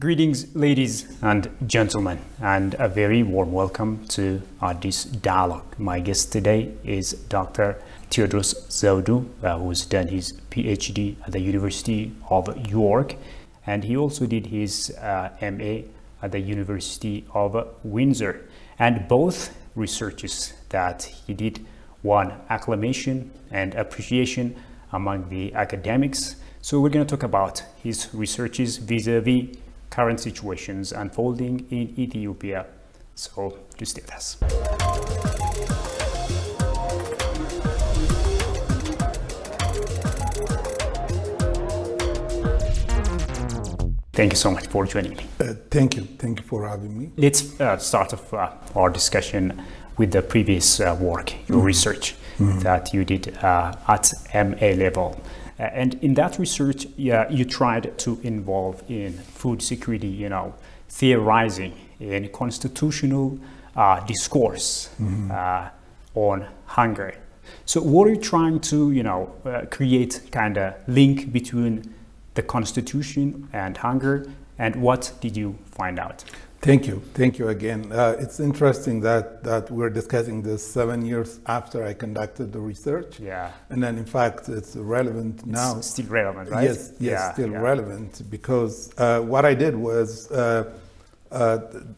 Greetings, ladies and gentlemen, and a very warm welcome to Addis Dialogue. My guest today is Dr. Tewdros Zewdu, who's done his PhD at the University of York, and he also did his MA at the University of Windsor. And both researches that he did won acclamation and appreciation among the academics. So we're going to talk about his researches vis-a-vis current situations unfolding in Ethiopia. So just stay with us. Thank you so much for joining me. Thank you. Thank you for having me. Let's start off our discussion with the previous work, your research that you did at MA level. And in that research, you tried to involve in food security, theorizing in constitutional discourse on hunger. So what are you trying to, create kind of link between the constitution and hunger, and what did you find out? Thank you. Thank you again. It's interesting that we're discussing this 7 years after I conducted the research. Yeah. And then, in fact, it's relevant now. It's still relevant, right? Yes, still relevant, because what I did was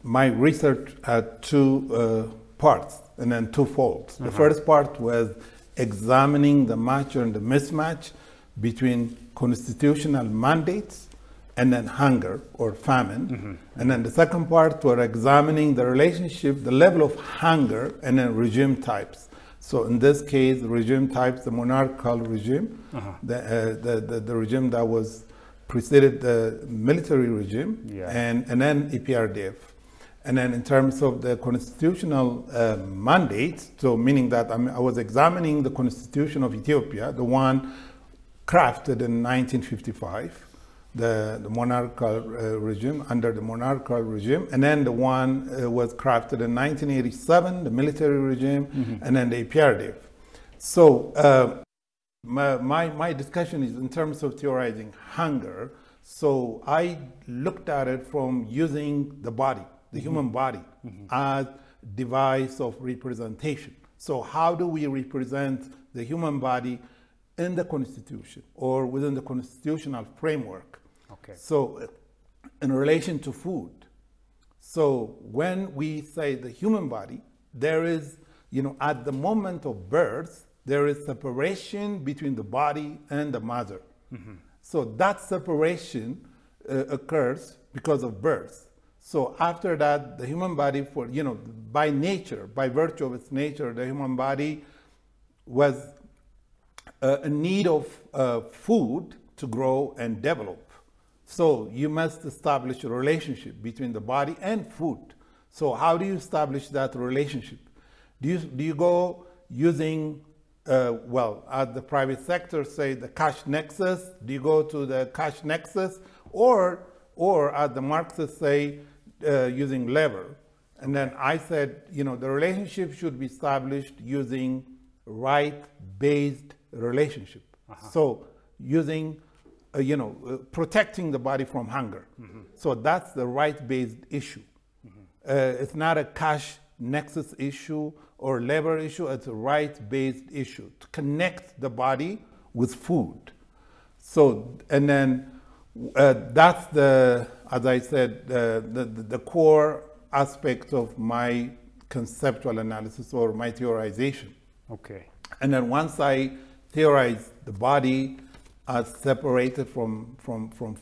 my research had two parts, and then two folds. The first part was examining the match and the mismatch between constitutional mandates and then hunger or famine. And then the second part were examining the relationship, the level of hunger, and then regime types. So in this case, the regime types, the monarchical regime, the regime that was preceded the military regime, and then EPRDF. And then in terms of the constitutional mandates, so meaning that I was examining the constitution of Ethiopia, the one crafted in 1955, the monarchical regime, under the monarchical regime, and then the one was crafted in 1987, the military regime, and then the EPRDF. So my discussion is in terms of theorizing hunger. So I looked at it from using the body, the human body, as device of representation. So how do we represent the human body in the Constitution or within the constitutional framework? Okay. So in relation to food, so when we say the human body, there is, at the moment of birth, there is separation between the body and the mother. So that separation occurs because of birth. So after that, the human body, by nature, by virtue of its nature, the human body was in need of food to grow and develop. So you must establish a relationship between the body and food. So how do you establish that relationship? Do you go using, at the private sector, say the cash nexus? Do you go to the cash nexus? Or at the Marxists say, using labor? And then I said, the relationship should be established using right-based relationship. So using, protecting the body from hunger. So that's the right-based issue. It's not a cash nexus issue or labor issue, it's a right-based issue to connect the body with food. So, and then that's as I said, the core aspect of my conceptual analysis or my theorization. Okay. And then once I theorize the body as separated from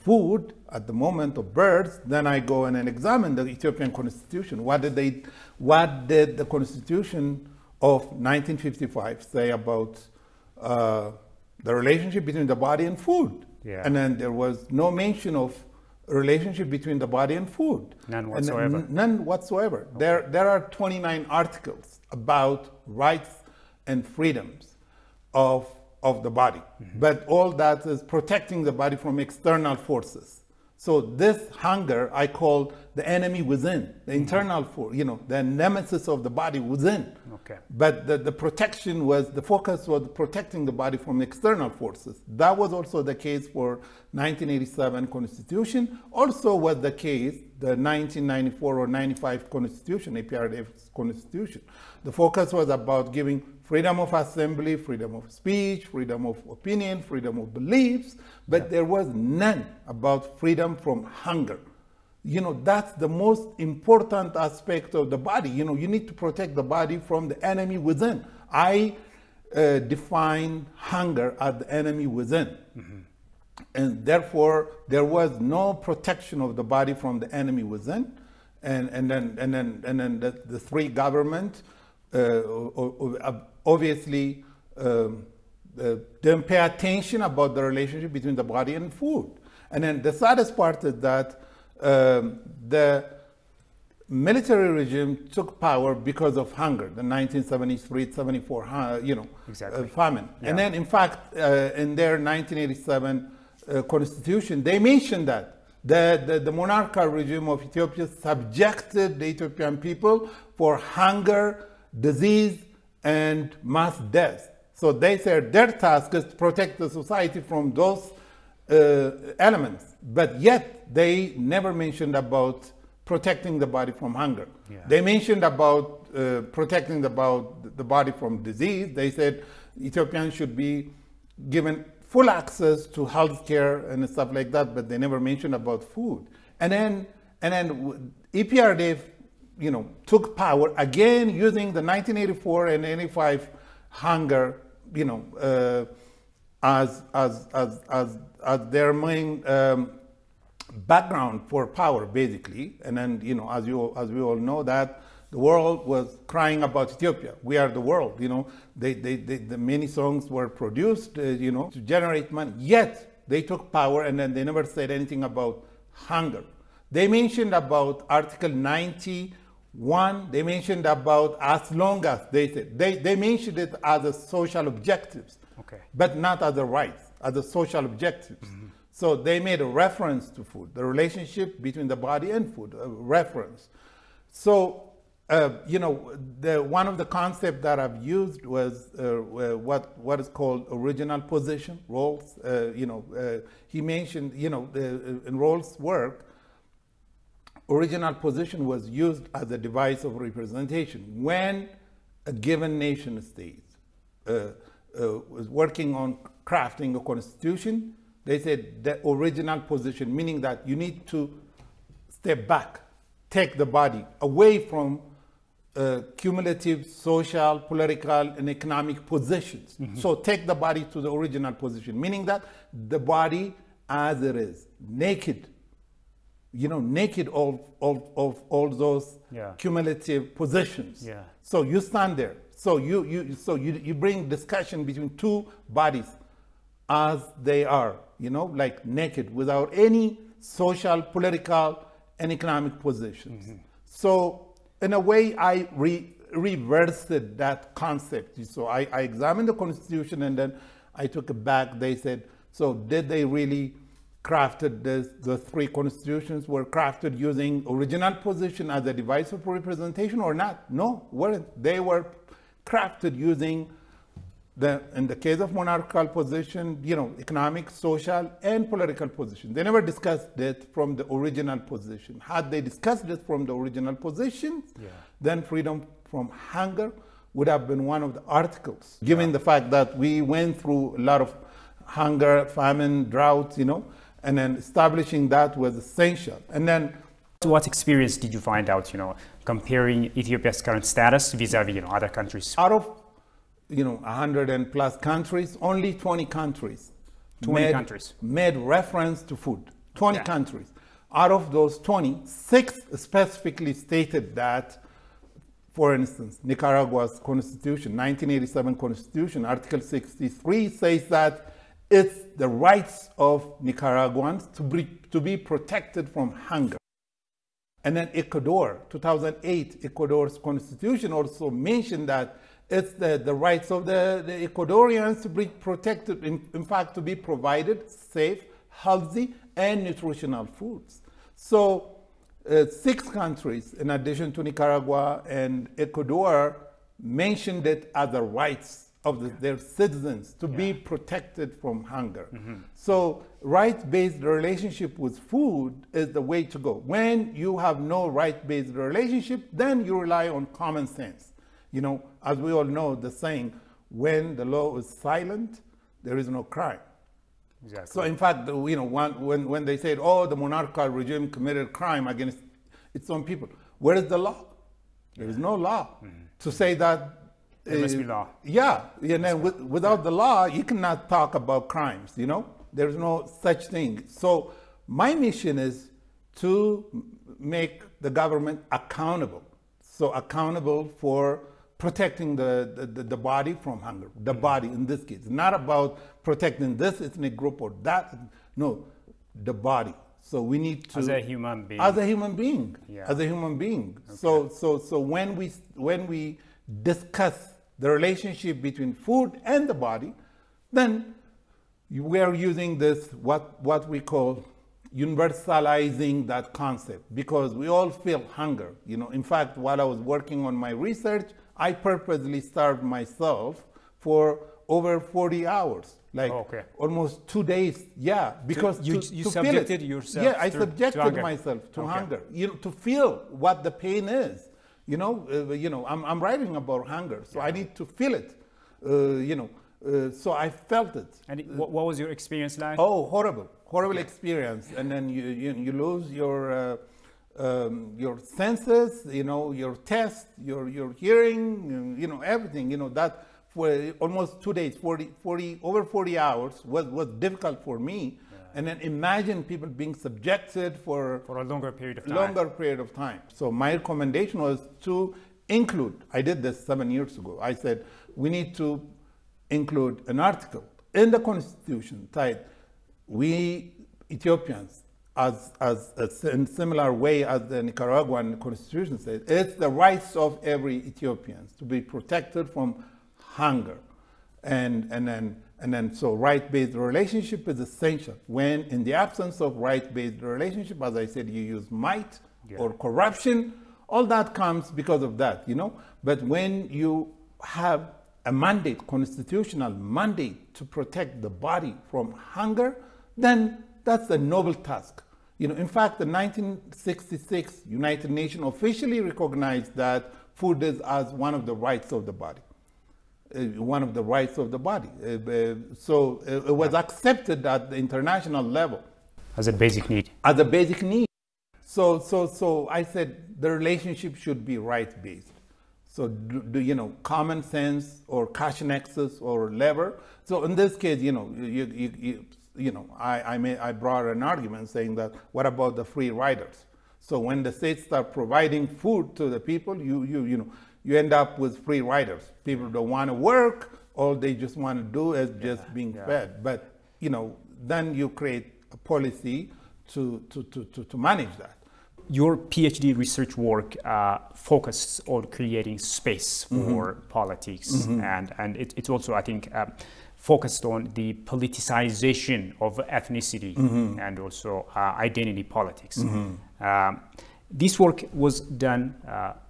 food at the moment of birth, then I go and examine the Ethiopian constitution. What did the constitution of 1955 say about the relationship between the body and food? Yeah. And then there was no mention of a relationship between the body and food. None whatsoever. None whatsoever. Okay. There are 29 articles about rights and freedoms of the body. But all that is protecting the body from external forces. So this hunger I call the enemy within, the internal force, the nemesis of the body within. Okay. But the protection was, the focus was protecting the body from external forces. That was also the case for 1987 Constitution. Also was the case, the 1994 or 95 Constitution, APRDF's Constitution. The focus was about giving freedom of assembly, freedom of speech, freedom of opinion, freedom of beliefs, but there was none about freedom from hunger. That's the most important aspect of the body. You need to protect the body from the enemy within. I define hunger as the enemy within. And therefore, there was no protection of the body from the enemy within. And then the three governments obviously didn't pay attention about the relationship between the body and food. And then the saddest part is that the military regime took power because of hunger, the 1973-74, exactly. Famine. Yeah. And then, in fact, in their 1987 constitution, they mentioned that the monarchical regime of Ethiopia subjected the Ethiopian people for hunger, disease, and mass death. So they said their task is to protect the society from those elements, but yet they never mentioned about protecting the body from hunger. Yeah. They mentioned about protecting the body from disease. They said Ethiopians should be given full access to health care and stuff like that, but they never mentioned about food. And then EPRDF, took power again using the 1984 and 85 hunger, as their main background for power, basically. And then, as we all know, that the world was crying about Ethiopia. We are the world. The many songs were produced, to generate money. Yet they took power, and then they never said anything about hunger. They mentioned about Article 91. They mentioned about as long as, they said. They mentioned it as a social objectives, okay, but not as a rights, as a social objectives. So they made a reference to food, the relationship between the body and food, a reference. So, one of the concepts that I've used was what is called original position, Rawls. He mentioned, in Rawls' work, original position was used as a device of representation. When a given nation state was working on crafting a constitution, they said the original position, meaning that you need to step back, take the body away from cumulative social, political, and economic positions. So take the body to the original position, meaning that the body as it is, naked, naked of all those cumulative positions. Yeah. So you stand there. So you bring discussion between two bodies as they are, like naked, without any social, political, and economic positions. So in a way, I reversed that concept. So I examined the Constitution, and then I took it back. They said, so did they really crafted this? The three constitutions were crafted using original position as a device of representation or not? No, weren't. They were crafted using in the case of monarchical position, economic, social, and political position. They never discussed it from the original position. Had they discussed it from the original position, then freedom from hunger would have been one of the articles, given the fact that we went through a lot of hunger, famine, droughts, and then establishing that was essential. And then, what experience did you find out, comparing Ethiopia's current status vis-a-vis, other countries? Out of 100 and plus countries, only 20 countries made reference to food. 20 countries. Out of those 20, 6 specifically stated that, for instance, Nicaragua's constitution, 1987 constitution, Article 63 says that it's the rights of Nicaraguans to be protected from hunger. And then Ecuador, 2008, Ecuador's constitution also mentioned that it's the rights of the Ecuadorians to be protected, in fact, to be provided safe, healthy, and nutritional foods. So 6 countries, in addition to Nicaragua and Ecuador, mentioned it as the rights of their citizens to be protected from hunger. So right-based relationship with food is the way to go. When you have no right-based relationship, then you rely on common sense. You know, as we all know, the saying, when the law is silent, there is no crime. Exactly. So in fact, you know, when they said, oh, the monarchical regime committed crime against its own people, where is the law? There is no law to say that. There must be law. Yeah, and then without the law, you cannot talk about crimes, you know? There's no such thing. So my mission is to make the government accountable. So accountable for protecting the body from hunger. The body, in this case. Not about protecting this ethnic group or that. No, the body. So we need to... As a human being. As a human being. Yeah. As a human being. Okay. So when we discuss the relationship between food and the body, then we are using this, what we call universalizing that concept, because we all feel hunger. You know, in fact, while I was working on my research, I purposely starved myself for over 40 hours, like almost 2 days. Yeah, because you subjected yourself. Yeah, I subjected myself to hunger. You know, to feel what the pain is. You know, I'm writing about hunger, so I need to feel it. You know, so I felt it. And what was your experience like? Oh, horrible experience. And then you lose your senses. You know, your taste, your hearing. You know, everything. You know, that for almost 2 days, over 40 hours was difficult for me. And then imagine people being subjected for a longer period of time. So my recommendation was to include, I did this 7 years ago. I said, we need to include an article in the Constitution titled, we Ethiopians, as in similar way as the Nicaraguan Constitution says, it's the rights of every Ethiopian to be protected from hunger. And then so right-based relationship is essential. When in the absence of right-based relationship, as I said, you use might or corruption, all that comes because of that, you know. But when you have a mandate, constitutional mandate to protect the body from hunger, then that's a noble task. You know, in fact, the 1966 United Nations officially recognized that food is as one of the rights of the body. One of the rights of the body. So it was accepted at the international level. As a basic need. As a basic need. So I said the relationship should be right-based. So you know, common sense or cash nexus or lever. So in this case, you know, you know, I brought an argument saying that what about the free riders? So when the states start providing food to the people, you know, you end up with free riders. People don't want to work. All they just want to do is just being fed. But, you know, then you create a policy to manage that. Your PhD research work focused on creating space for politics. And it's also, I think, focused on the politicization of ethnicity and also identity politics. This work was done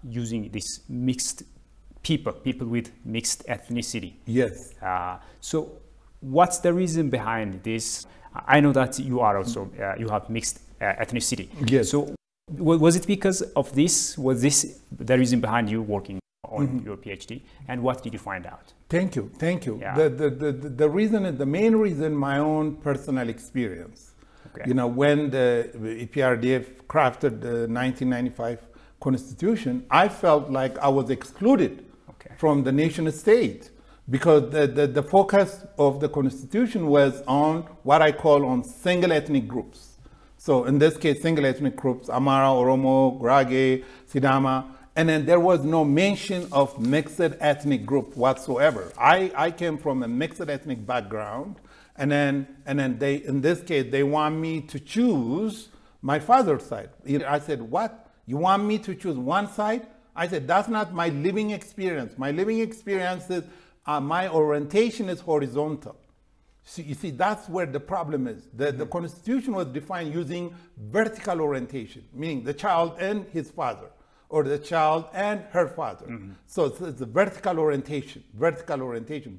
using this mixed people with mixed ethnicity. Yes. So what's the reason behind this? I know that you are also, you have mixed ethnicity. Yes. So was it because of this? Was this the reason behind you working on your PhD? And what did you find out? Thank you. Yeah. The reason is the main reason, my own personal experience. Okay. You know, when the EPRDF crafted the 1995 Constitution, I felt like I was excluded from the nation state because the focus of the Constitution was on what I call on single ethnic groups. So in this case, single ethnic groups, Amara, Oromo, Gurage, Sidama, and then there was no mention of mixed ethnic group whatsoever. I came from a mixed ethnic background. And then they, in this case, they want me to choose my father's side. I said, what? You want me to choose one side? I said, that's not my living experience. My living experience is, my orientation is horizontal. So you see, that's where the problem is. The Constitution was defined using vertical orientation, meaning the child and his father, or the child and her father. So it's a vertical orientation.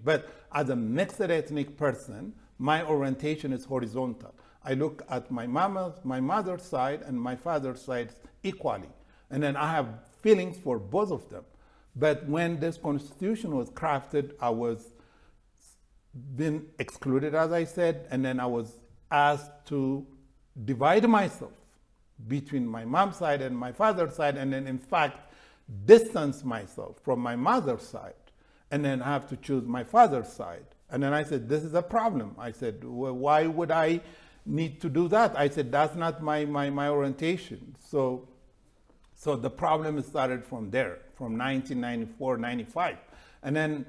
But as a mixed ethnic person, my orientation is horizontal. I look at my mother's side and my father's side equally. And then I have feelings for both of them. But when this Constitution was crafted, I was been excluded, as I said, and then I was asked to divide myself between my mom's side and my father's side, and then in fact distance myself from my mother's side, and then have to choose my father's side. And then I said, this is a problem. I said, well, why would I need to do that? I said, that's not my orientation. So the problem started from there, from 1994, 95. And then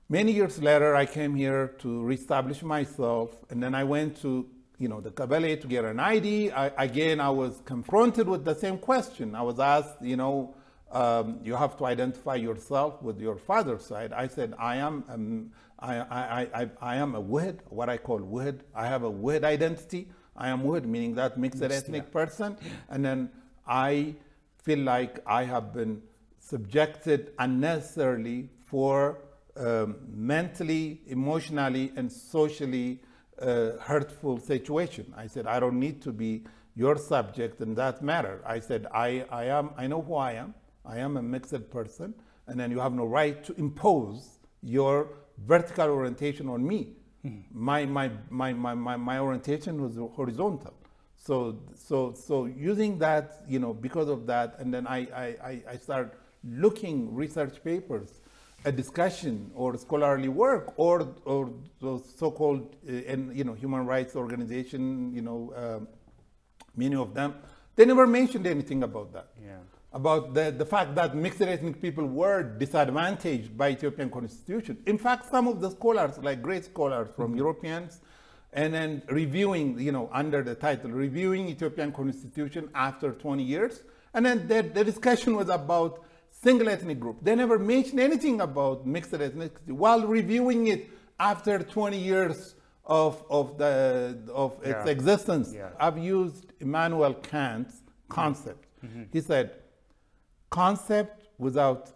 many years later, I came here to reestablish myself, and then I went to the Kabbalah to get an ID. Again, I was confronted with the same question. I was asked, you have to identify yourself with your father's side. I said, I am a Wahid, what I call Wahid. I have a Wahid identity. I am Wahid, meaning that mixed ethnic person. And then I feel like I have been subjected unnecessarily for mentally, emotionally, and socially hurtful situation. I said, I don't need to be your subject in that matter. I said, I know who I am. I am a mixed person, and then you have no right to impose your vertical orientation on me. My orientation was horizontal. So using that, because of that, and then I started looking research papers, a discussion or scholarly work, or those so-called human rights organization, many of them, they never mentioned anything about that. Yeah. About the fact that mixed ethnic people were disadvantaged by Ethiopian constitution. In fact, some of the scholars, like great scholars from Europeans, and then reviewing, under the title, Reviewing Ethiopian Constitution After 20 Years, and then the discussion was about single ethnic group. They never mentioned anything about mixed ethnicity while reviewing it after 20 years of its existence. Yeah. I've used Immanuel Kant's concept. He said, concept without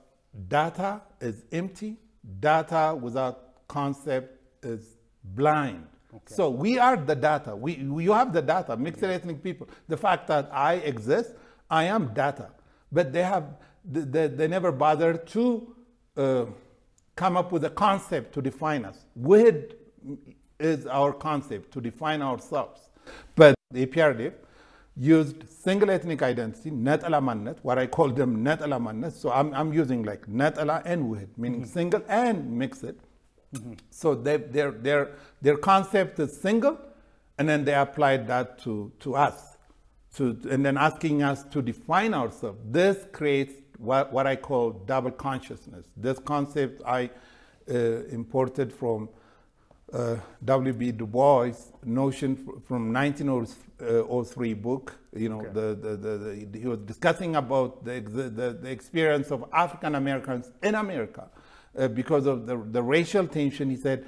data is empty. Data without concept is blind. Okay. So we are the data. You have the data, mixed ethnic people. The fact that I exist, I am data. But they never bothered to come up with a concept to define us. Wahid is our concept to define ourselves. But the APRDF used single ethnic identity, Net'ala Mannet, what I call them Net'ala Mannet. So I'm using like Net'ala and Wahid, meaning single and mixed. So their concept is single, and then they applied that to us, and then asking us to define ourselves. This creates what I call double consciousness. This concept I imported from W.B. Du Bois' notion from 1903 book. He was discussing about the experience of African Americans in America. Because of the racial tension, he said,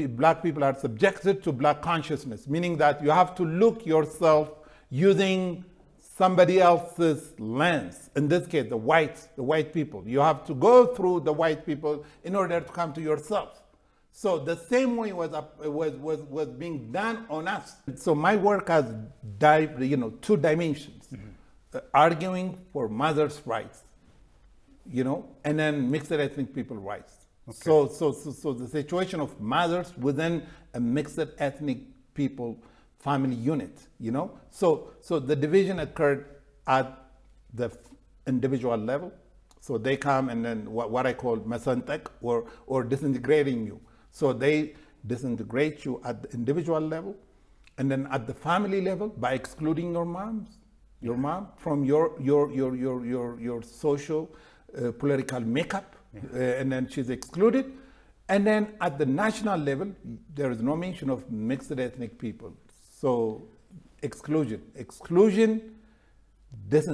black people are subjected to black consciousness, meaning that you have to look yourself using somebody else's lens. In this case, the white people. You have to go through the white people in order to come to yourself. So the same way was being done on us. So my work has two dimensions, arguing for mothers' rights, and then mixed ethnic people rights. Okay. So the situation of mothers within a mixed ethnic people family unit, So the division occurred at the individual level. So they come and then what I call masantek or disintegrating you. So they disintegrate you at the individual level, and then at the family level by excluding your mom from your social political makeup, and then she's excluded. And then at the national level, there is no mention of mixed ethnic people. So exclusion,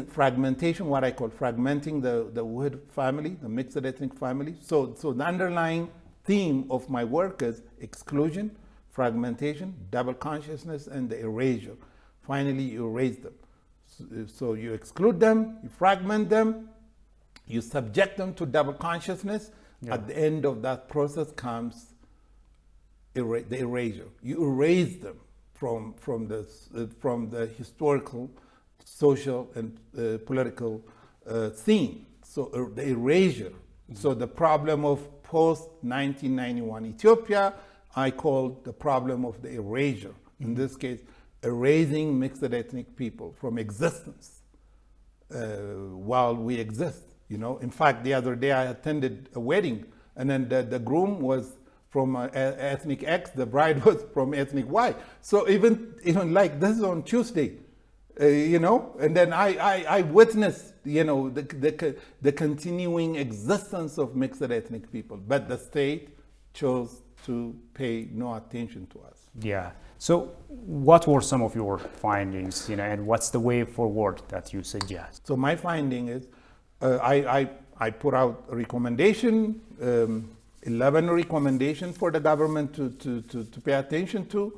fragmentation, what I call fragmenting the Wahid family, the mixed ethnic family. So the underlying theme of my work is exclusion, fragmentation, double consciousness, and the erasure. Finally, you erase them. So you exclude them, you fragment them, you subject them to double consciousness. Yeah. At the end of that process comes the erasure. You erase them from the historical, social, and political scene. So the erasure. Mm-hmm. So the problem of post-1991 Ethiopia, I call the problem of the erasure. Mm-hmm. In this case, erasing mixed ethnic people from existence while we exist. You know, in fact, the other day I attended a wedding, and then the groom was from ethnic X, the bride was from ethnic Y. So even like this is on Tuesday, you know, and then I witnessed, you know, the continuing existence of mixed ethnic people, but the state chose to pay no attention to us. Yeah. So what were some of your findings, you know, and what's the way forward that you suggest? So my finding is, I put out a recommendation, 11 recommendations for the government to pay attention to,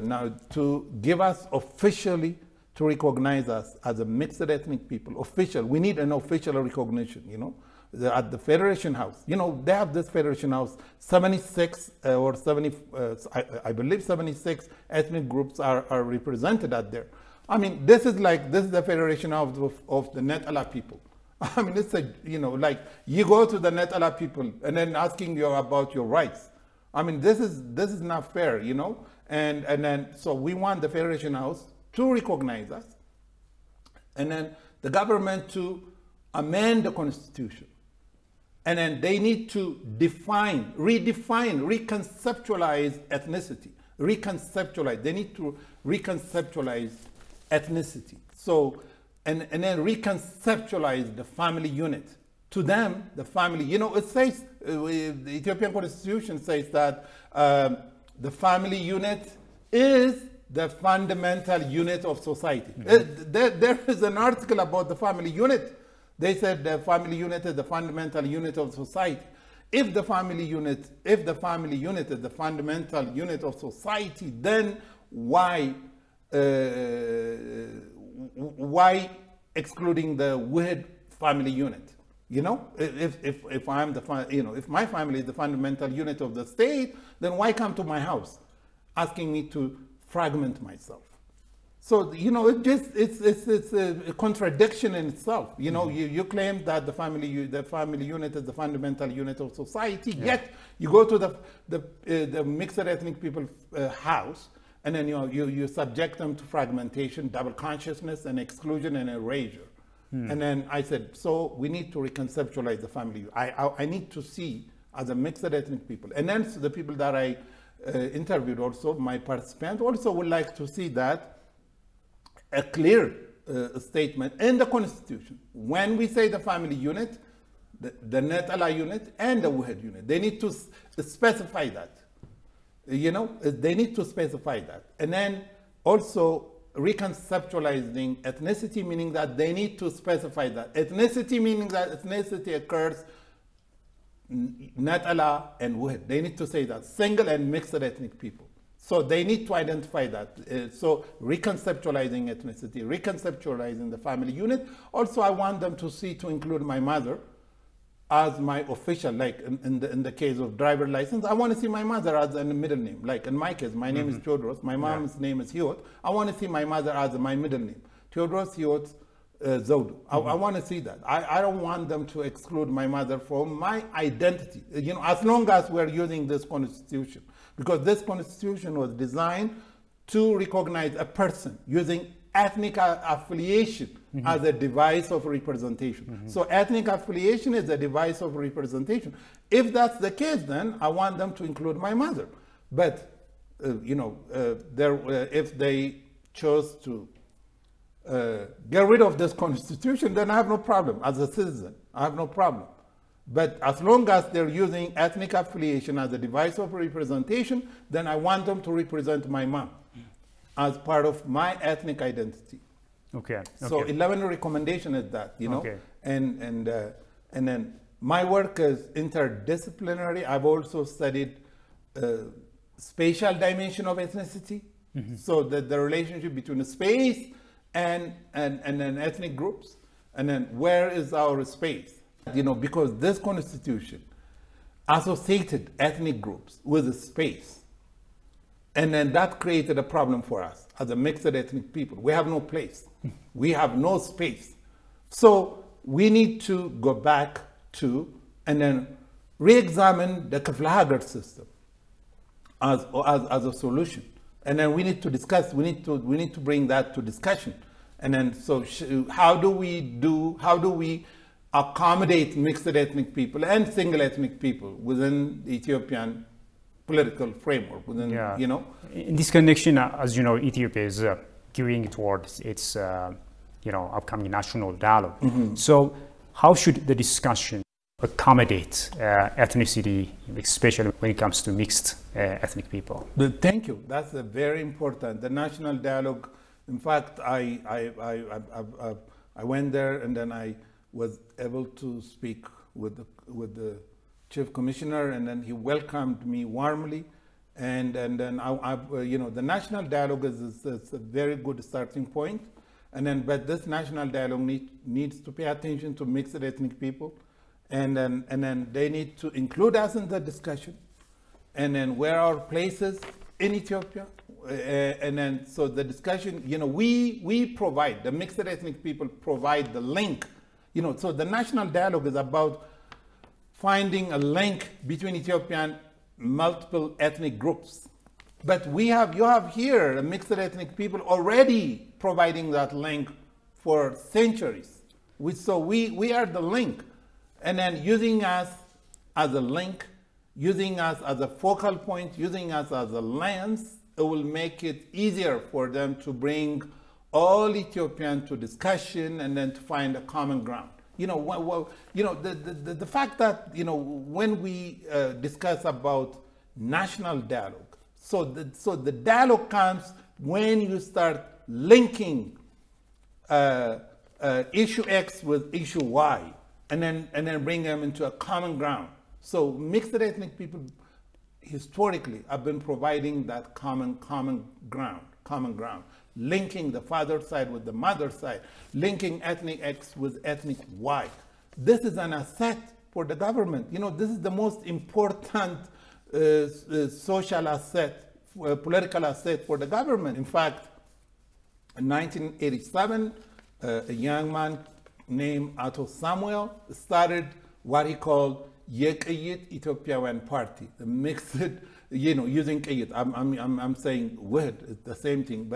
now to give us officially, to recognize us as a mixed ethnic people, official. We need an official recognition, you know, at the Federation House. You know, they have this Federation House, 76 or 70, I believe 76 ethnic groups are represented at there. I mean, this is the Federation House of the Netala people. I mean, it's a, you know, like you go to the Netala people and then asking you about your rights. I mean, this is not fair, you know, and then so we want the Federation House to recognize us, and then the government to amend the Constitution, and then they need to define, redefine, reconceptualize ethnicity, reconceptualize. They need to reconceptualize ethnicity. So. And then reconceptualize the family unit. To them, the family, you know, it says, the Ethiopian Constitution says that the family unit is the fundamental unit of society. Mm-hmm. There is an article about the family unit. They said the family unit is the fundamental unit of society. If the family unit is the fundamental unit of society, then why excluding the weird family unit? You know, if I'm if my family is the fundamental unit of the state, then why come to my house asking me to fragment myself? So, you know, it's a contradiction in itself. You know, mm-hmm. you claim that the family unit is the fundamental unit of society, yeah. Yet you go to the mixed ethnic people house, and then you subject them to fragmentation, double consciousness, and exclusion and erasure. Hmm. And then I said, so we need to reconceptualize the family. I need to see as a mixed ethnic people. And then the people that I interviewed also, my participants also would like to see that a clear statement in the Constitution. When we say the family unit, the Netala unit and the Wuhed unit, they need to specify that. You know, they need to specify that. And then also reconceptualizing ethnicity, meaning that they need to specify that. Ethnicity meaning that ethnicity occurs Netala and Wuhed. They need to say that. Single and mixed ethnic people. So they need to identify that. So reconceptualizing ethnicity, reconceptualizing the family unit. Also, I want them to include my mother as my official, like in the case of driver license. I want to see my mother as a middle name. Like in my case, my name is Tewdros. My mom's name is Hiot. I want to see my mother as my middle name. Tewdros Hiot Zewdu. I want to see that. I don't want them to exclude my mother from my identity. You know, as long as we're using this Constitution. Because this Constitution was designed to recognize a person using ethnic affiliation as a device of representation. So ethnic affiliation is a device of representation. If that's the case, then I want them to include my mother. But, you know, if they chose to get rid of this Constitution, then I have no problem. As a citizen, I have no problem. But as long as they're using ethnic affiliation as a device of representation, then I want them to represent my mom as part of my ethnic identity. Okay. So 11 recommendation is that, you know, and then my work is interdisciplinary. I've also studied spatial dimension of ethnicity, so that the relationship between the space and then ethnic groups, and then where is our space? Because this constitution associated ethnic groups with the space, and then that created a problem for us as a mixed ethnic people. We have no place. We have no space. So we need to go back to and then re-examine the Kafla Hagar system as a solution. And then we need to discuss, we need to bring that to discussion. And then so how do we accommodate mixed ethnic people and single ethnic people within the Ethiopian political framework, within, In this connection, as you know, Ethiopia is gearing towards its, upcoming national dialogue. So how should the discussion accommodate ethnicity, especially when it comes to mixed ethnic people? Thank you. That's very important. The national dialogue, in fact, I went there and then I was able to speak with the chief commissioner, and then he welcomed me warmly. And then the national dialogue is a very good starting point. But this national dialogue needs to pay attention to mixed ethnic people, and then they need to include us in the discussion, and then where our places in Ethiopia, and then so the discussion, we provide, the mixed ethnic people provide the link, so the national dialogue is about finding a link between Ethiopian multiple ethnic groups. But you have here mixed ethnic people already providing that link for centuries. So we are the link. And then using us as a link, using us as a focal point, using us as a lens, it will make it easier for them to bring all Ethiopians to discussion and then to find a common ground. The fact that, when we discuss about national dialogue, so the dialogue comes when you start linking issue X with issue Y, and then bring them into a common ground. So mixed ethnic people historically have been providing that common ground, linking the father side with the mother side, linking ethnic X with ethnic Y. This is an asset for the government. This is the most important social asset, political asset for the government. In fact, in 1987, a young man named Ato Samuel started what he called Yekayit Ethiopian Party, the mixed, using Kayit. I'm saying word, it's the same thing.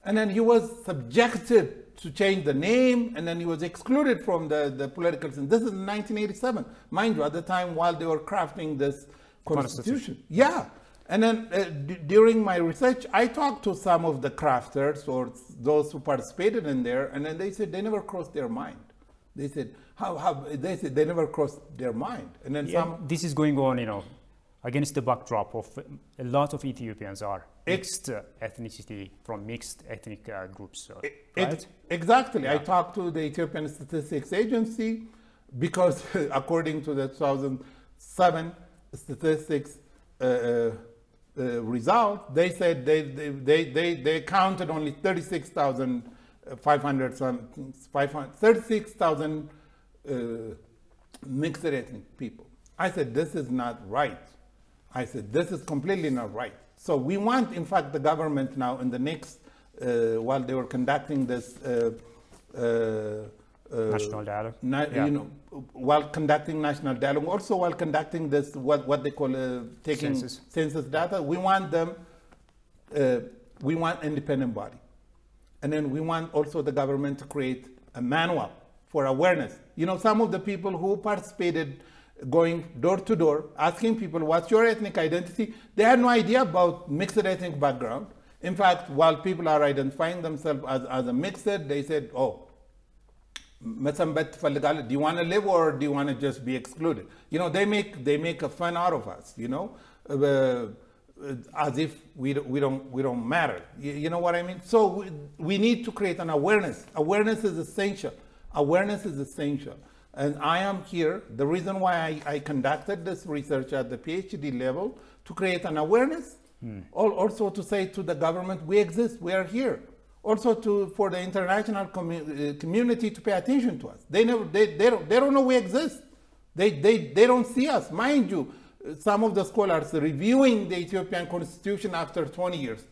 And then he was subjected to change the name, and then he was excluded from the political scene. This is in 1987, mind you, at the time while they were crafting this constitution. Yeah. And then during my research, I talked to some of the crafters or those who participated in there, and then they said they never crossed their mind. They said, they said they never crossed their mind. And then this is going on, against the backdrop of a lot of Ethiopians are mixed ethnicity from mixed ethnic groups, right? Exactly. Yeah. I talked to the Ethiopian Statistics Agency because according to the 2007 statistics result, they said they counted only 36,000 mixed ethnic people. I said, this is not right. I said, this is completely not right. So we want, in fact, the government now in the next, while they were conducting this national dialogue, while conducting national dialogue, also while conducting this, what they call taking census data, we want them, we want independent body. And then we want also the government to create a manual for awareness. Some of the people who participated going door to door, asking people, what's your ethnic identity? They had no idea about mixed ethnic background. In fact, while people are identifying themselves as a mixed, they said, oh, do you want to live or do you want to just be excluded? They make a fun out of us, as if we don't matter. You know what I mean? So we need to create an awareness. Awareness is essential. Awareness is essential. And I am here, the reason why I conducted this research at the PhD level, to create an awareness Also to say to the government, we exist, we are here. Also for the international community to pay attention to us. They don't know we exist. They don't see us. Mind you, some of the scholars reviewing the Ethiopian constitution after 20 years,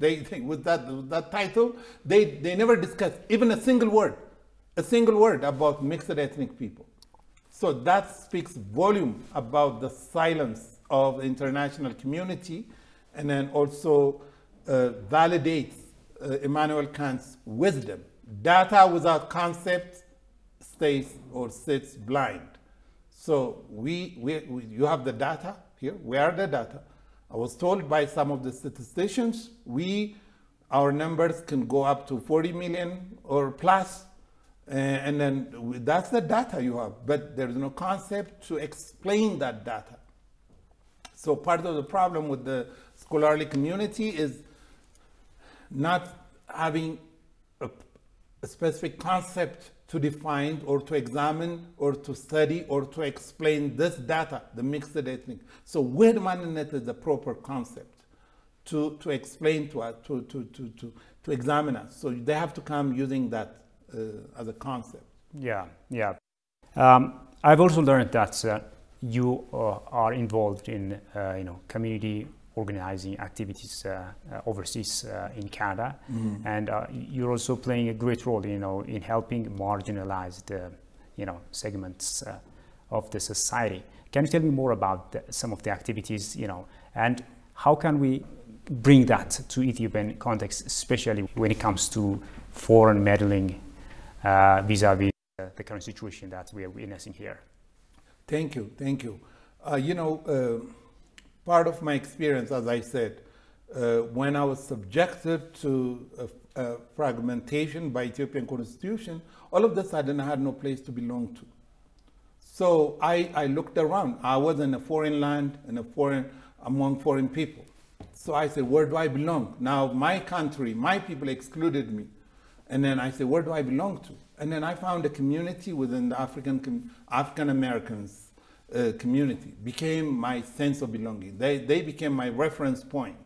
with that title, they never discussed even a single word about mixed ethnic people. So that speaks volume about the silence of the international community, and then also validates Immanuel Kant's wisdom. Data without concept stays or sits blind. So you have the data here. We are the data. I was told by some of the statisticians, our numbers can go up to 40 million or plus. And then that's the data you have, but there's no concept to explain that data. So part of the problem with the scholarly community is not having a specific concept to define or to examine or to study or to explain this data, the mixed ethnic. So word management is the proper concept to explain to us, to examine us. So they have to come using that as a concept. Yeah. I've also learned that you are involved in community organizing activities overseas in Canada, and you're also playing a great role, in helping marginalized, segments of the society. Can you tell me more about some of the activities, and how can we bring that to Ethiopian context, especially when it comes to foreign meddling vis-a-vis the current situation that we are witnessing here? Thank you. Part of my experience, as I said, when I was subjected to fragmentation by Ethiopian constitution, all of a sudden I had no place to belong to. So I looked around. I was in a foreign land, among foreign people. So I said, where do I belong? Now my country, my people excluded me. And then I said, where do I belong to? And then I found a community within the African Americans community, became my sense of belonging. They became my reference point.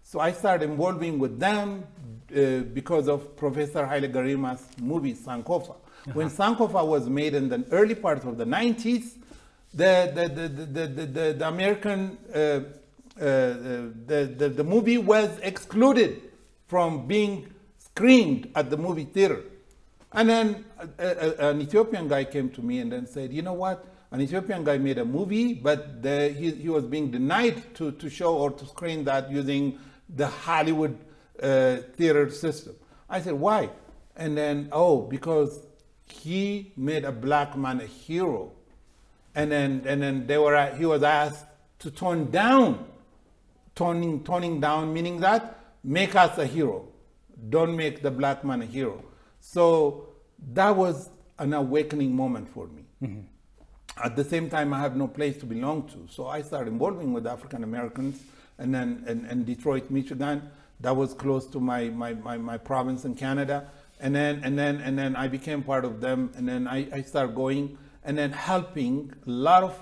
So I started involving with them because of Professor Haile Garima's movie, Sankofa. When Sankofa was made in the early part of the 90s, the American, the movie was excluded from being screened at the movie theater. And then an Ethiopian guy came to me and then said, you know what? An Ethiopian guy made a movie, but he was being denied to show or to screen that using the Hollywood theater system. I said, why? And then, because he made a black man a hero. And then he was asked to tone down, toning down, meaning that make us a hero. Don't make the black man a hero. So that was an awakening moment for me. At the same time, I have no place to belong to. So I started involving with African Americans, and then in Detroit, Michigan. That was close to my province in Canada. And then I became part of them. And then I started going and then helping a lot of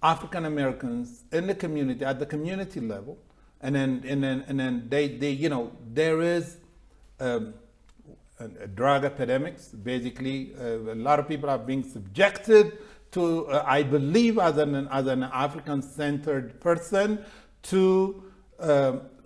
African Americans in the community, at the community level. And then they there is drug epidemics. Basically, a lot of people are being subjected to, I believe, as an African-centered person, to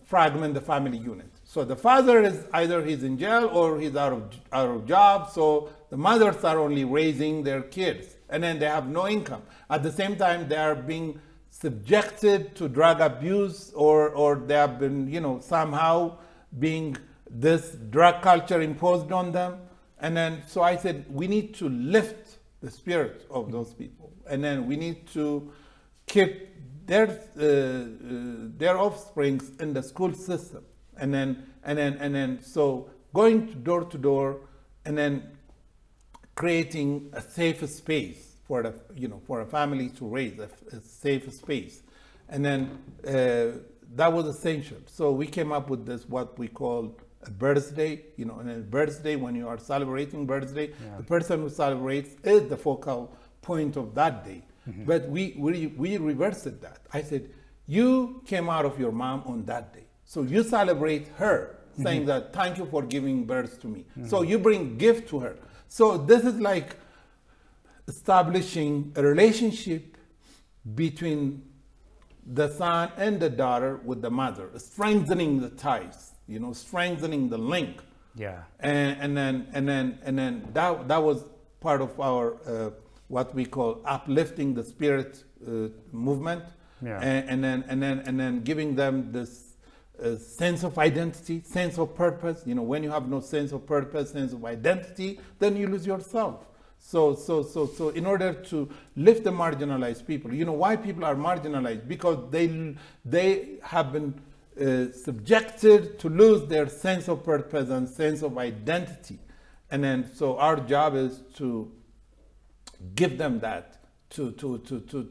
fragment the family unit. So the father is either he's in jail or he's out of job. So the mothers are only raising their kids, and then they have no income. At the same time, they are being subjected to drug abuse, or they have been, somehow being this drug culture imposed on them. And then, so I said, we need to lift the spirit of those people, and then we need to keep their offsprings in the school system, and then so going door to door, and then creating a safe space for a family to raise, a safe space, and then that was essential. So we came up with this, what we call a birthday, and a birthday, when you are celebrating birthday, the person who celebrates is the focal point of that day. But we reversed that. I said, you came out of your mom on that day. So you celebrate her, saying that, thank you for giving birth to me. So you bring gift to her. So this is like establishing a relationship between the son and the daughter with the mother, strengthening the ties, strengthening the link. Yeah. And then that was part of our what we call uplifting the spirit movement. Yeah. And then giving them this sense of identity, sense of purpose. When you have no sense of purpose, sense of identity, then you lose yourself. So in order to lift the marginalized people, why people are marginalized? Because they have been subjected to lose their sense of purpose and sense of identity. And then so our job is to give them that, to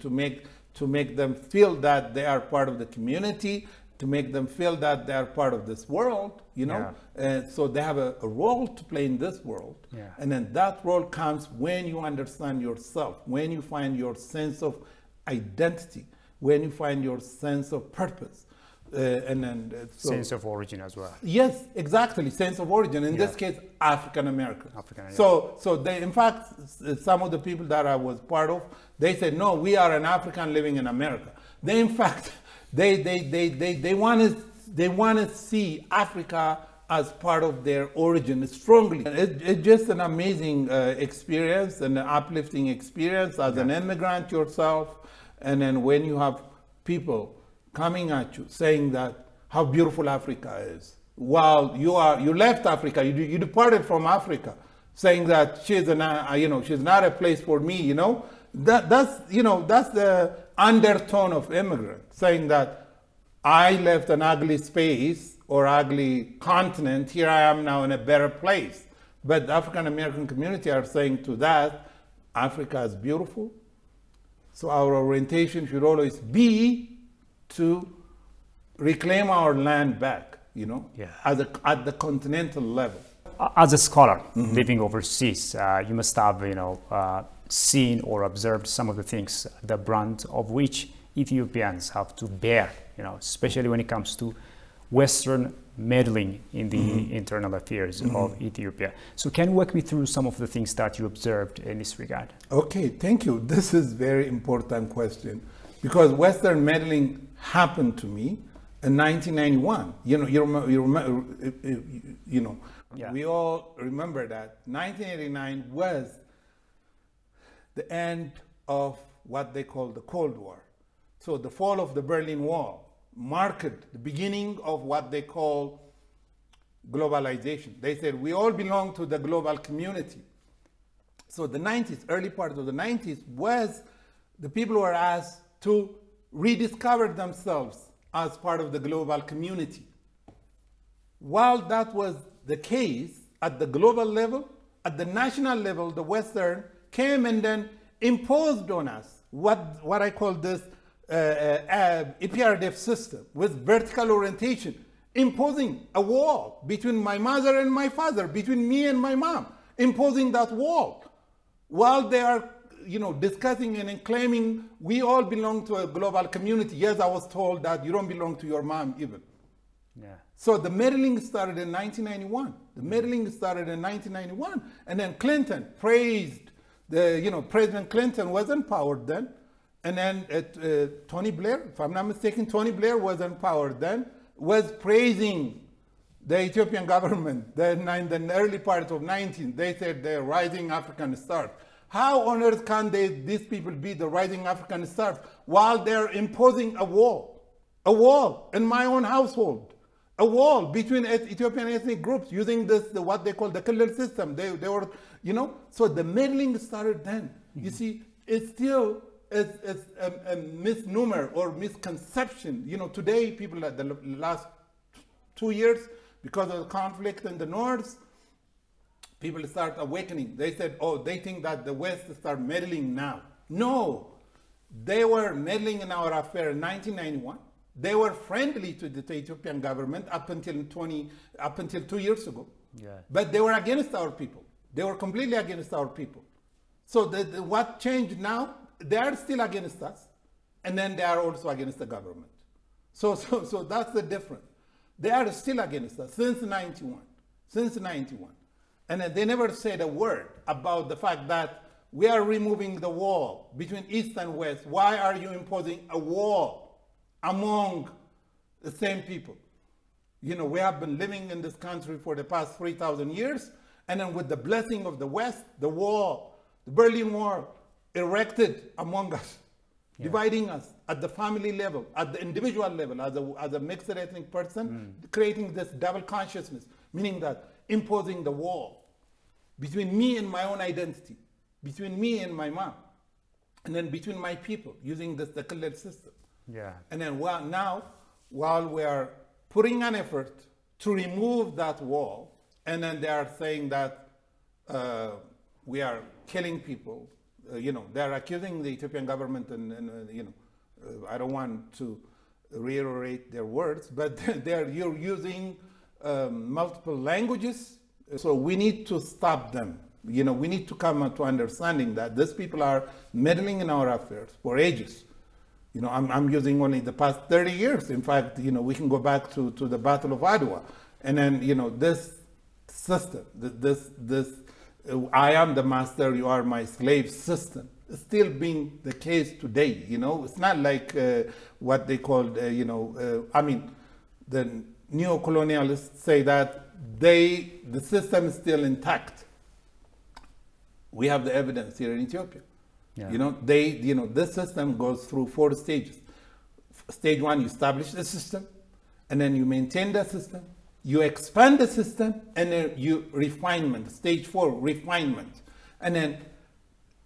make them feel that they are part of the community, to make them feel that they are part of this world, so they have a role to play in this world. Yeah. And then that role comes when you understand yourself, when you find your sense of identity, when you find your sense of purpose. Sense of origin as well. Yes, exactly, sense of origin. In this case, African American. So they, in fact, some of the people that I was part of, they said, no, we are an African living in America. They, in fact, they want to see Africa as part of their origin strongly. It's just an amazing experience, an uplifting experience as an immigrant yourself. And then when you have people coming at you saying that how beautiful Africa is, while you left Africa, you departed from Africa, saying that she's not a place for me. That's the undertone of immigrant, saying that I left an ugly space or ugly continent, here I am now in a better place. But the African American community are saying to that, Africa is beautiful, so our orientation should always be to reclaim our land back, at the continental level. As a scholar living overseas, you must have, seen or observed some of the things, the brunt of which Ethiopians have to bear, especially when it comes to Western meddling in the internal affairs of Ethiopia. So can you walk me through some of the things that you observed in this regard? Okay, thank you. This is a very important question because Western meddling happened to me in 1991. We all remember that 1989 was the end of what they call the Cold War. So the fall of the Berlin Wall marked the beginning of what they call globalization. They said we all belong to the global community. So the 90s, early part of the 90s, was the people were asked to rediscover themselves as part of the global community. While that was the case at the global level, at the national level, the Western came and then imposed on us what I call this EPRDF system with vertical orientation, imposing a wall between my mother and my father, between me and my mom, imposing that wall while they are discussing and claiming we all belong to a global community. Yes, I was told that you don't belong to your mom even. Yeah. So the meddling started in 1991. The meddling started in 1991, and then Clinton praised President Clinton was empowered then, and then Tony Blair, if I'm not mistaken, Tony Blair was empowered then, was praising the Ethiopian government. Then in the early part of 19, they said they're rising African stars. How on earth can these people be the rising African stars while they're imposing a wall in my own household, a wall between Ethiopian ethnic groups using what they call the Killel system. They were, so the meddling started then. You see, it's still a misnomer or misconception. Today people at the last 2 years, because of the conflict in the north, people start awakening. They said, they think that the West start meddling now. No, they were meddling in our affair in 1991. They were friendly to the Ethiopian government up until 2 years ago. Yeah. But they were against our people. They were completely against our people. So what changed now? They are still against us, and then they are also against the government. So that's the difference. They are still against us since 91. Since 91. And they never said a word about the fact that we are removing the wall between East and West. Why are you imposing a wall among the same people? You know, we have been living in this country for the past 3,000 years, and then with the blessing of the West, the wall, the Berlin Wall, erected among us, dividing us at the family level, at the individual level, as a mixed ethnic person, creating this double consciousness, meaning that imposing the wall between me and my own identity, between me and my mom, and then between my people, using this the Khalil system. Yeah. And then now, while we are putting an effort to remove that wall, and then they are saying that we are killing people. You know, they are accusing the Ethiopian government, and you know, I don't want to reiterate their words, but you're using multiple languages. So we need to stop them. You know, we need to come to understanding that these people are meddling in our affairs for ages. You know, I'm using only the past 30 years. In fact, you know, we can go back to the Battle of Adwa. And then, you know, this system, this I am the master, you are my slave system, is still being the case today. You know, it's not like what they called, you know, I mean, the neo-colonialists say that the system is still intact. We have the evidence here in Ethiopia. Yeah. You know, this system goes through 4 stages. Stage 1, you establish the system, and then you maintain the system, you expand the system, and then you refinement. Stage 4, refinement. And then,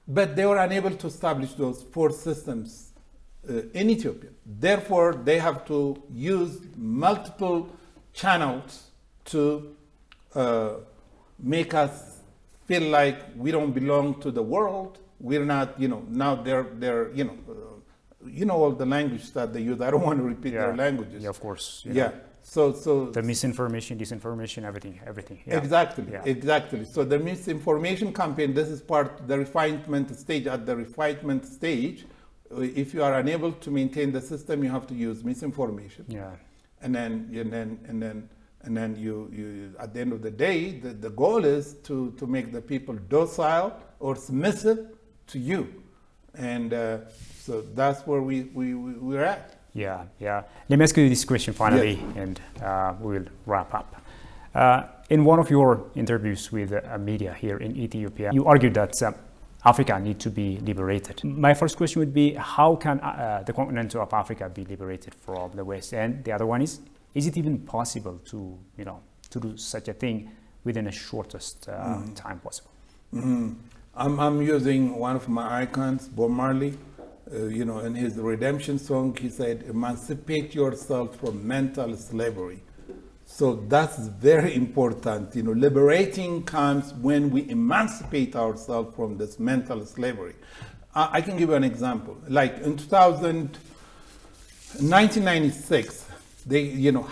but they were unable to establish those 4 systems in Ethiopia. Therefore, they have to use multiple channels to make us feel like we don't belong to the world. We're not, you know, now they're you know all the language that they use. I don't want to repeat their languages. Yeah, of course. Yeah. So the misinformation, disinformation, everything. Yeah. Exactly, exactly. So the misinformation campaign, this is part the refinement stage. At the refinement stage, if you are unable to maintain the system, you have to use misinformation. Yeah. And then you at the end of the day, the goal is to make the people docile or submissive to you, and so that's where we're at. Yeah. Let me ask you this question finally, and we'll wrap up. In one of your interviews with media here in Ethiopia, you argued that Africa needs to be liberated. My first question would be, how can the continent of Africa be liberated from the West? And the other one is it even possible to, you know, to do such a thing within the shortest time possible? I'm using one of my icons, Bob Marley. You know, in his redemption song, he said, "Emancipate yourself from mental slavery." So that's very important. You know, liberating comes when we emancipate ourselves from this mental slavery. I can give you an example. Like in 1996,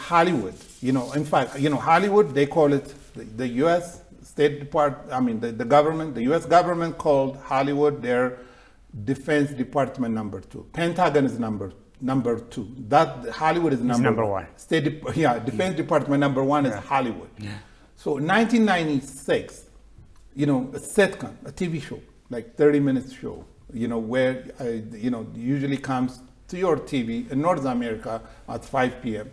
Hollywood, in fact, Hollywood, they call it the U.S. State Department, I mean, the government, the U.S. government called Hollywood their Defense Department number 2. Pentagon is number 2. That Hollywood is number 1. Defense Department number 1 is Hollywood. Yeah. So 1996, a sitcom, a TV show, like 30-minute show, where, usually comes to your TV in North America at 5 p.m.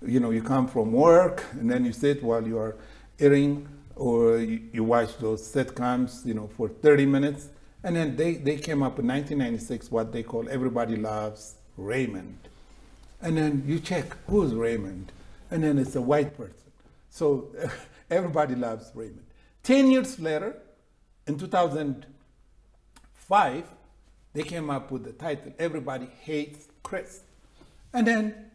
You come from work and then you sit while you are eating, or you watch those sitcoms, for 30 minutes. And then they came up in 1996, what they call Everybody Loves Raymond. And then you check, who's Raymond? And then it's a white person. So everybody loves Raymond. 10 years later, in 2005, they came up with the title, Everybody Hates Chris. And then,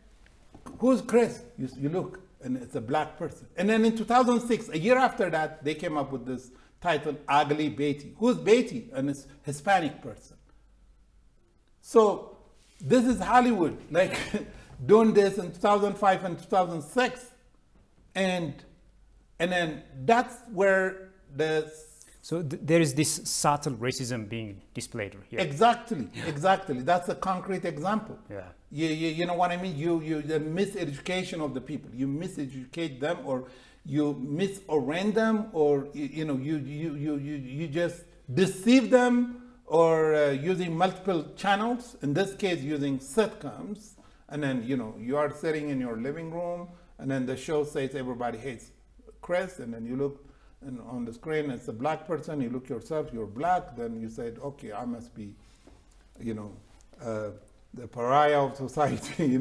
who's Chris? You look, and it's a black person. And then in 2006, a year after that, they came up with this title, Ugly Betty. Who's Betty? And it's a Hispanic person. So this is Hollywood, like doing this in 2005 and 2006. And then that's where the So there is this subtle racism being displayed here. Exactly, exactly. That's a concrete example. Yeah. You know what I mean? The miseducation of the people. You miseducate them, or you misorient them, or you just deceive them, or using multiple channels. In this case, using sitcoms, and then you are sitting in your living room, and then the show says everybody hates Chris, and then you look. And on the screen, it's a black person. You look yourself, you're black. Then you said, okay, I must be, the pariah of society,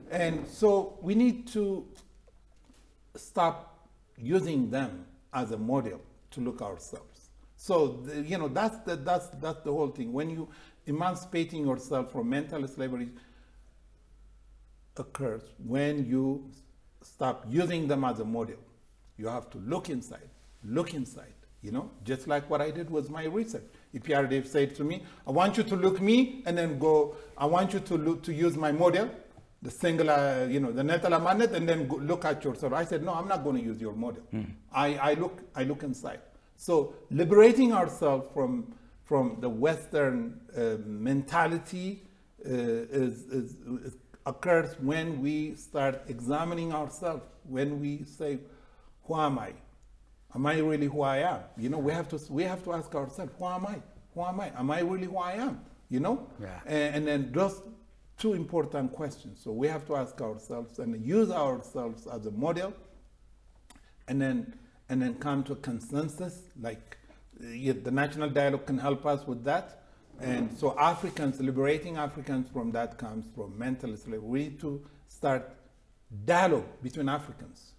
And so we need to stop using them as a model to look ourselves. So, that's the whole thing. When you emancipating yourself from mental slavery occurs when you stop using them as a model. You have to look inside, just like what I did with my research. EPRDF said to me, I want you to look me and then go, I want you to use my model, the singular, the Natal amendment, and then go look at yourself. I said, no, I'm not going to use your model. I look inside. So liberating ourselves from the Western mentality occurs when we start examining ourselves, when we say, who am I? Am I really who I am? We have to ask ourselves, who am I? Who am I? Am I really who I am? Yeah. And then those two important questions. So we have to ask ourselves and use ourselves as a model, and then come to a consensus. Like the National Dialogue can help us with that. And so liberating Africans from that comes from mental slavery. We need to start dialogue between Africans.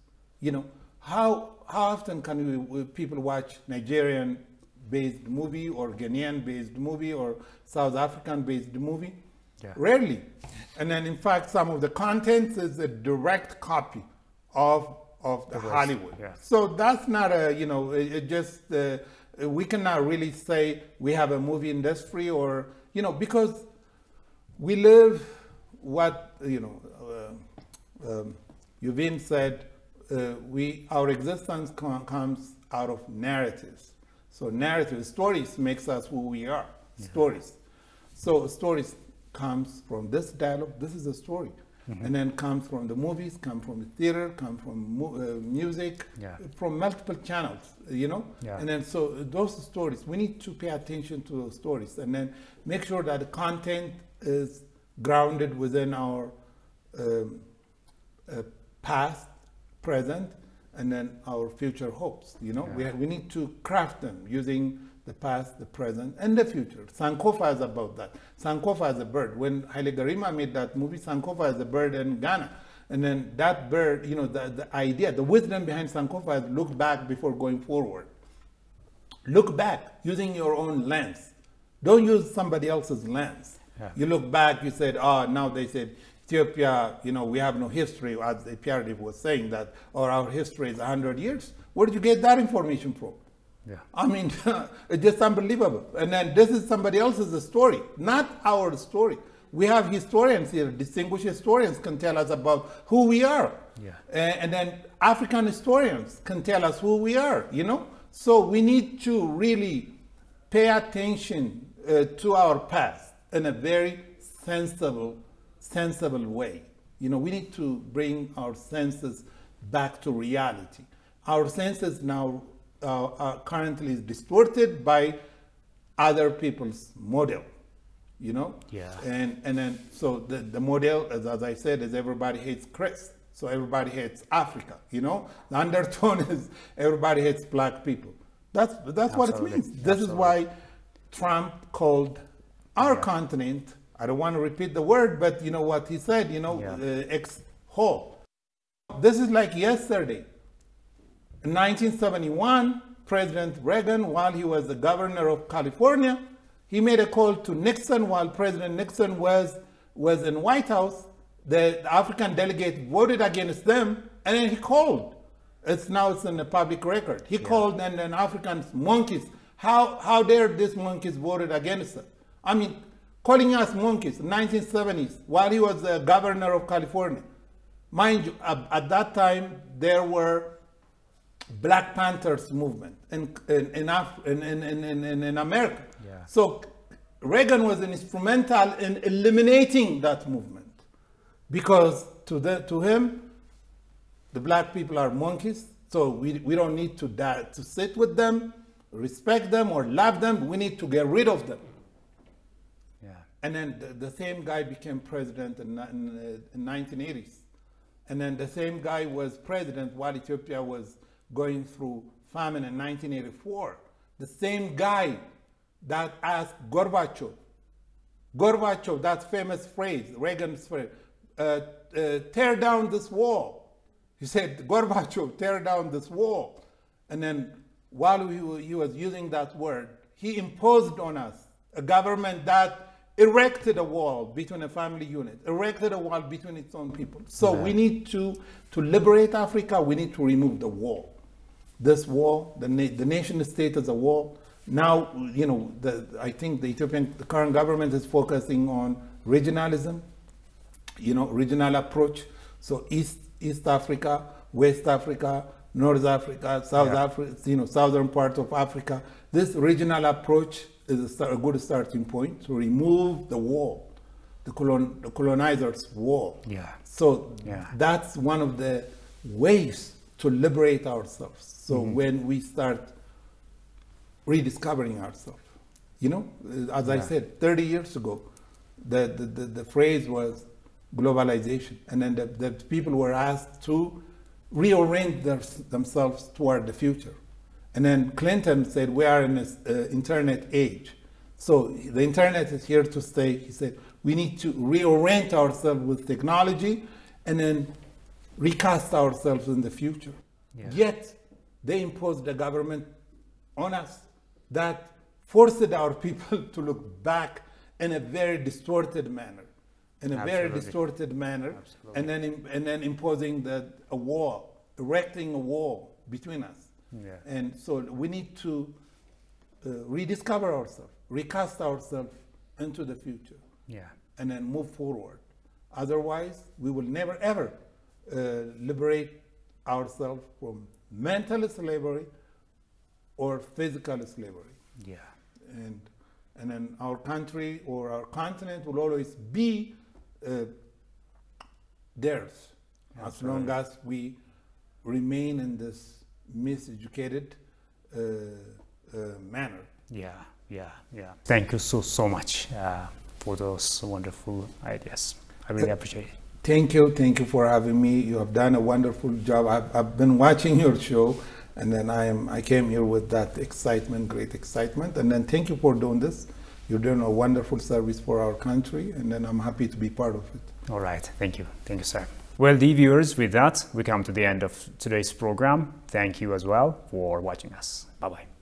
How often can people watch Nigerian-based movie or Ghanaian-based movie or South African-based movie? Yeah. Rarely. And then, in fact, some of the content is a direct copy of the Hollywood. Yeah. So that's not we cannot really say we have a movie industry, or, because we live what, Yuvin said, our existence comes out of narratives. So stories makes us who we are. Yeah. Stories. So stories comes from this dialogue. This is a story. And then comes from the movies, come from the theater, come from music, from multiple channels, Yeah. And then so those stories, we need to pay attention to those stories, and then make sure that the content is grounded within our past, present, and then our future hopes. We need to craft them using the past, the present, and the future. Sankofa is about that. Sankofa is a bird. When Haile Gerima made that movie, Sankofa is a bird in Ghana. And then that bird, the idea, the wisdom behind Sankofa is look back before going forward. Look back using your own lens. Don't use somebody else's lens. Yeah. You look back, you said, now they said, Ethiopia, we have no history, as the PRD was saying that, or our history is 100 years. Where did you get that information from? Yeah. I mean, it's just unbelievable. And then this is somebody else's story, not our story. We have historians here, distinguished historians can tell us about who we are. Yeah. And then African historians can tell us who we are, So we need to really pay attention to our past in a very sensible way. We need to bring our senses back to reality. Our senses now currently is distorted by other people's model, Yeah. And then so the model, as I said, is everybody hates Chris. So everybody hates Africa, The undertone is everybody hates black people. That's what it means. This is why Trump called our continent, I don't want to repeat the word, but you know what he said, ex-hole. This is like yesterday. In 1971, President Reagan, while he was the governor of California, he made a call to Nixon while President Nixon was in White House. The African delegate voted against them, and then he called. It's in the public record. He called, and then Africans, monkeys. How dare these monkeys voted against us? I mean, calling us monkeys in 1970s while he was the governor of California. Mind you, at that time, there were Black Panthers movement in America. Yeah. So Reagan was instrumental in eliminating that movement, because to him, the black people are monkeys, so we don't need to sit with them, respect them, or love them. We need to get rid of them. Yeah. And then the same guy became president in 1980s. And then the same guy was president while Ethiopia was going through famine in 1984. The same guy that asked Gorbachev, that famous phrase, Reagan's phrase, tear down this wall. He said, Gorbachev, tear down this wall. And then while he was using that word, he imposed on us a government that erected a wall between a family unit, erected a wall between its own people. So we need to liberate Africa, we need to remove the wall. This wall, the nation state is a wall. Now, you know, I think the current government is focusing on regionalism, you know, regional approach. So East Africa, West Africa, North Africa, South Africa, you know, southern part of Africa. This regional approach is a good starting point to remove the wall, the colonizer's wall. Yeah. So that's one of the ways to liberate ourselves. So when we start rediscovering ourselves, you know, as I said, 30 years ago, the phrase was globalization, and then the people were asked to reorient themselves toward the future. And then Clinton said, we are in this internet age. So the internet is here to stay. He said, we need to reorient ourselves with technology and then recast ourselves in the future. Yeah. Yet they imposed a government on us that forced our people to look back in a very distorted manner. And then imposing a wall, erecting a wall between us. Yeah. And so we need to rediscover ourselves, recast ourselves into the future, and then move forward. Otherwise, we will never ever liberate ourselves from mental slavery or physical slavery. Yeah. And then our country or our continent will always be theirs, as long as we remain in this miseducated manner. Yeah. Thank you so much for those wonderful ideas. I really appreciate it. Thank you for having me. You have done a wonderful job. I've been watching your show, and then I came here with that excitement, great excitement. And then thank you for doing this. You're doing a wonderful service for our country, and then I'm happy to be part of it. All right. Thank you, sir. Well, dear viewers, with that, we come to the end of today's program. Thank you as well for watching us. Bye-bye.